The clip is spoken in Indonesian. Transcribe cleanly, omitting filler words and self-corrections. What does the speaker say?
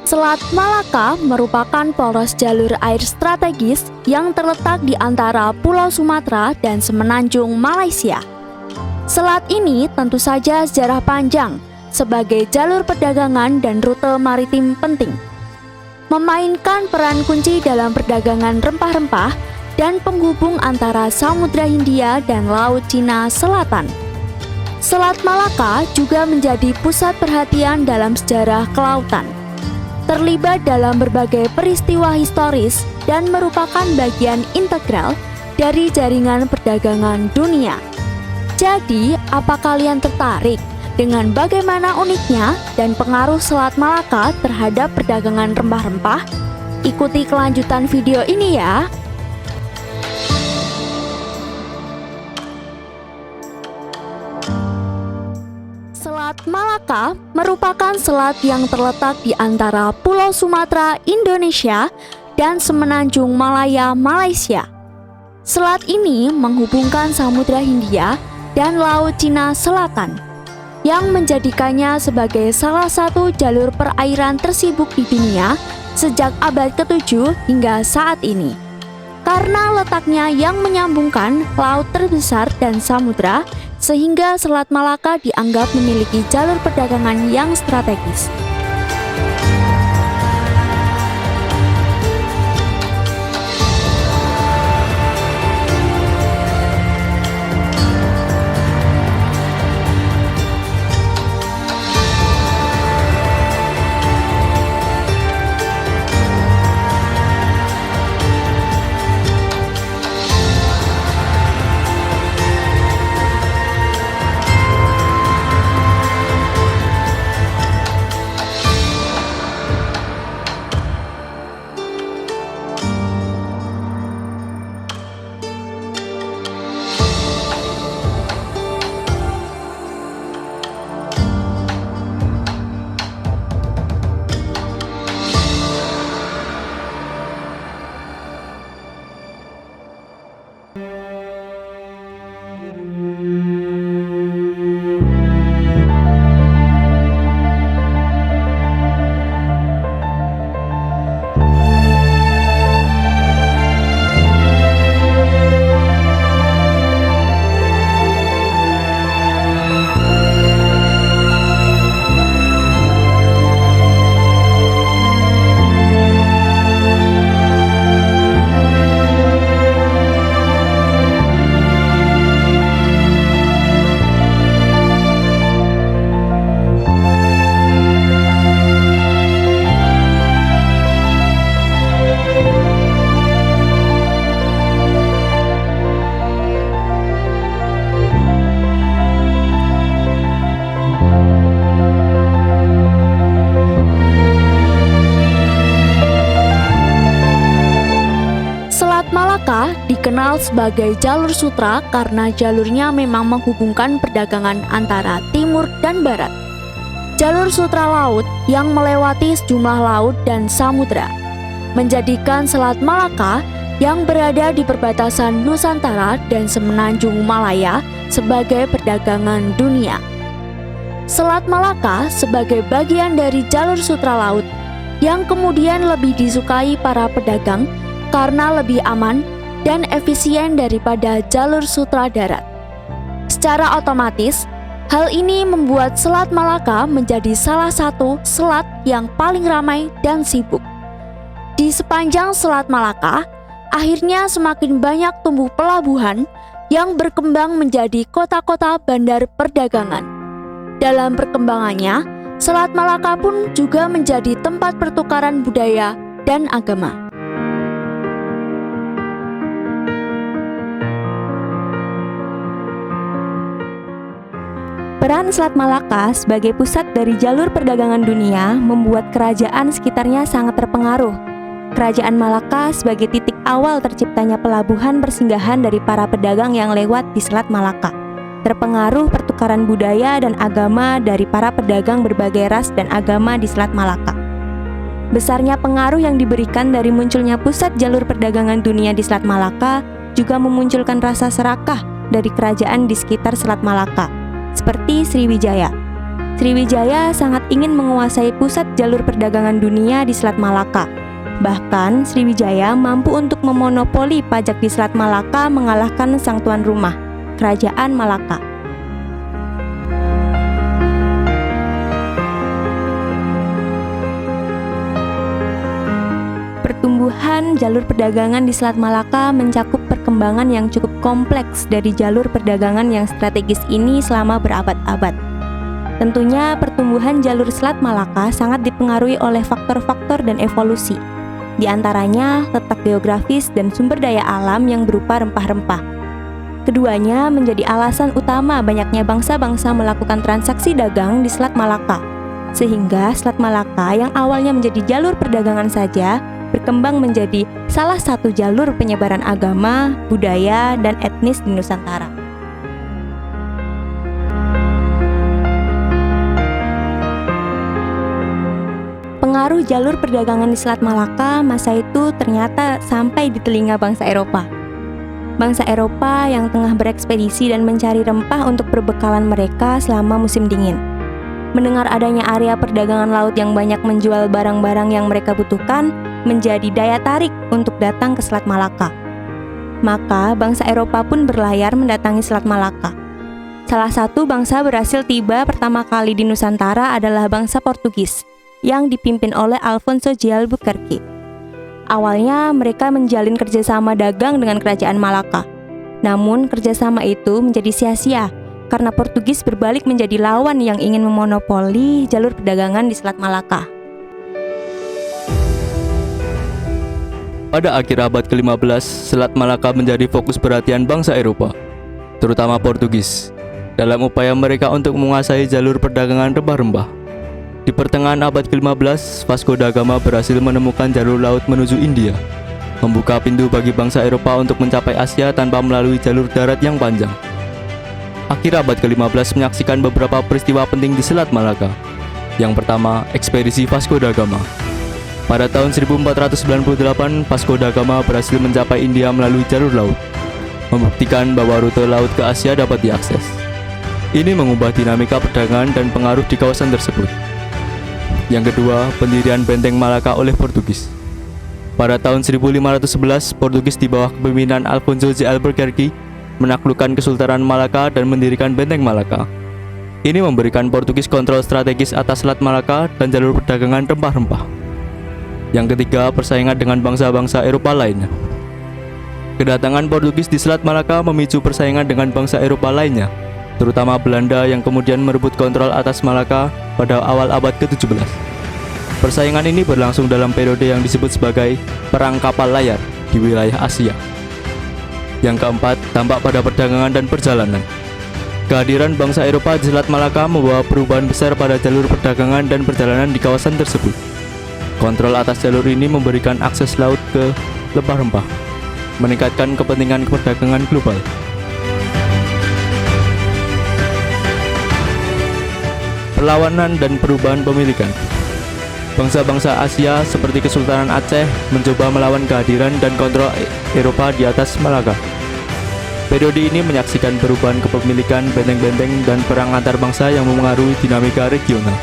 Selat Malaka merupakan poros jalur air strategis yang terletak di antara Pulau Sumatera dan Semenanjung Malaysia. Selat ini tentu saja sejarah panjang sebagai jalur perdagangan dan rute maritim penting, memainkan peran kunci dalam perdagangan rempah-rempah dan penghubung antara Samudra Hindia dan Laut Cina Selatan. Selat Malaka juga menjadi pusat perhatian dalam sejarah kelautan, terlibat dalam berbagai peristiwa historis dan merupakan bagian integral dari jaringan perdagangan dunia. Jadi, apa kalian tertarik dengan bagaimana uniknya dan pengaruh Selat Malaka terhadap perdagangan rempah-rempah? Ikuti kelanjutan video ini ya. Selat Malaka merupakan selat yang terletak di antara Pulau Sumatera, Indonesia, dan Semenanjung Malaya, Malaysia. Selat ini menghubungkan Samudra Hindia dan Laut Cina Selatan, yang menjadikannya sebagai salah satu jalur perairan tersibuk di dunia sejak abad ke-7 hingga saat ini. Karena letaknya yang menyambungkan laut terbesar dan samudra, sehingga Selat Malaka dianggap memiliki jalur perdagangan yang strategis. Dikenal sebagai jalur sutra karena jalurnya memang menghubungkan perdagangan antara timur dan barat. Jalur sutra laut yang melewati sejumlah laut dan samudra, menjadikan Selat Malaka yang berada di perbatasan Nusantara dan Semenanjung Malaya sebagai perdagangan dunia. Selat Malaka sebagai bagian dari jalur sutra laut yang kemudian lebih disukai para pedagang karena lebih aman dan efisien daripada jalur sutra darat. Secara otomatis, hal ini membuat Selat Malaka menjadi salah satu selat yang paling ramai dan sibuk. Di sepanjang Selat Malaka, akhirnya semakin banyak tumbuh pelabuhan yang berkembang menjadi kota-kota bandar perdagangan. Dalam perkembangannya, Selat Malaka pun juga menjadi tempat pertukaran budaya dan agama. Peran Selat Malaka sebagai pusat dari jalur perdagangan dunia membuat kerajaan sekitarnya sangat terpengaruh. Kerajaan Malaka sebagai titik awal terciptanya pelabuhan persinggahan dari para pedagang yang lewat di Selat Malaka. Terpengaruh pertukaran budaya dan agama dari para pedagang berbagai ras dan agama di Selat Malaka. Besarnya pengaruh yang diberikan dari munculnya pusat jalur perdagangan dunia di Selat Malaka juga memunculkan rasa serakah dari kerajaan di sekitar Selat Malaka, seperti Sriwijaya. Sriwijaya sangat ingin menguasai pusat jalur perdagangan dunia di Selat Malaka. Bahkan, Sriwijaya mampu untuk memonopoli pajak di Selat Malaka mengalahkan sang tuan rumah, Kerajaan Malaka. Pertumbuhan jalur perdagangan di Selat Malaka mencakup perkembangan yang cukup kompleks dari jalur perdagangan yang strategis ini selama berabad-abad. Tentunya pertumbuhan jalur Selat Malaka sangat dipengaruhi oleh faktor-faktor dan evolusi. Di antaranya letak geografis dan sumber daya alam yang berupa rempah-rempah. Keduanya menjadi alasan utama banyaknya bangsa-bangsa melakukan transaksi dagang di Selat Malaka. Sehingga Selat Malaka yang awalnya menjadi jalur perdagangan saja berkembang menjadi salah satu jalur penyebaran agama, budaya, dan etnis di Nusantara. Pengaruh jalur perdagangan di Selat Malaka masa itu ternyata sampai di telinga bangsa Eropa. Bangsa Eropa yang tengah berekspedisi dan mencari rempah untuk perbekalan mereka selama musim dingin. Mendengar adanya area perdagangan laut yang banyak menjual barang-barang yang mereka butuhkan, menjadi daya tarik untuk datang ke Selat Malaka. Maka bangsa Eropa pun berlayar mendatangi Selat Malaka. Salah satu bangsa berhasil tiba pertama kali di Nusantara adalah bangsa Portugis yang dipimpin oleh Alfonso de Albuquerque. Awalnya mereka menjalin kerjasama dagang dengan Kerajaan Malaka. Namun kerjasama itu menjadi sia-sia karena Portugis berbalik menjadi lawan yang ingin memonopoli jalur perdagangan di Selat Malaka. Pada akhir abad ke-15, Selat Malaka menjadi fokus perhatian bangsa Eropa, terutama Portugis, dalam upaya mereka untuk menguasai jalur perdagangan rempah-rempah. Di pertengahan abad ke-15, Vasco da Gama berhasil menemukan jalur laut menuju India, membuka pintu bagi bangsa Eropa untuk mencapai Asia tanpa melalui jalur darat yang panjang. Akhir abad ke-15 menyaksikan beberapa peristiwa penting di Selat Malaka. Yang pertama, ekspedisi Vasco da Gama. Pada tahun 1498, Vasco da Gama berhasil mencapai India melalui jalur laut, membuktikan bahwa rute laut ke Asia dapat diakses. Ini mengubah dinamika perdagangan dan pengaruh di kawasan tersebut. Yang kedua, pendirian benteng Malaka oleh Portugis. Pada tahun 1511, Portugis di bawah kepemimpinan Alfonso de Albuquerque menaklukkan Kesultanan Malaka dan mendirikan benteng Malaka. Ini memberikan Portugis kontrol strategis atas Selat Malaka dan jalur perdagangan rempah-rempah. Yang ketiga, persaingan dengan bangsa-bangsa Eropa lainnya. Kedatangan Portugis di Selat Malaka memicu persaingan dengan bangsa Eropa lainnya, terutama Belanda yang kemudian merebut kontrol atas Malaka pada awal abad ke-17. Persaingan ini berlangsung dalam periode yang disebut sebagai Perang Kapal Layar di wilayah Asia. Yang keempat, dampak pada perdagangan dan perjalanan. Kehadiran bangsa Eropa di Selat Malaka membawa perubahan besar pada jalur perdagangan dan perjalanan di kawasan tersebut. Kontrol atas jalur ini memberikan akses laut ke rempah-rempah, meningkatkan kepentingan perdagangan global. Perlawanan dan perubahan pemilikan. Bangsa-bangsa Asia seperti Kesultanan Aceh mencoba melawan kehadiran dan kontrol Eropa di atas Malaka. Periode ini menyaksikan perubahan kepemilikan benteng-benteng dan perang antar bangsa yang memengaruhi dinamika regional.